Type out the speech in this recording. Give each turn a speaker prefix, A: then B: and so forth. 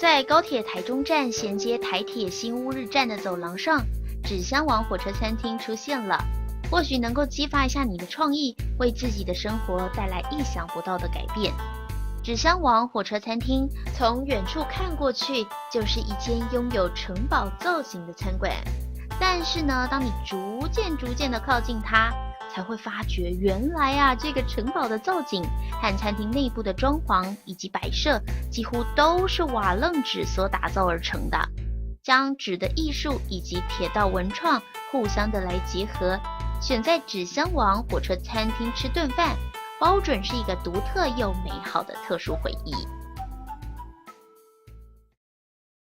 A: 在高铁台中站衔接台铁新乌日站的走廊上，纸箱王火车餐厅出现了，或许能够激发一下你的创意，为自己的生活带来意想不到的改变。纸箱王火车餐厅从远处看过去，就是一间拥有城堡造型的餐馆。但是呢，当你逐渐的靠近它，才会发觉原来啊，这个城堡的造景和餐厅内部的装潢以及摆设，几乎都是瓦楞纸所打造而成的。将纸的艺术以及铁道文创互相的来结合，选在纸箱王火车餐厅吃顿饭，包准是一个独特又美好的特殊回忆。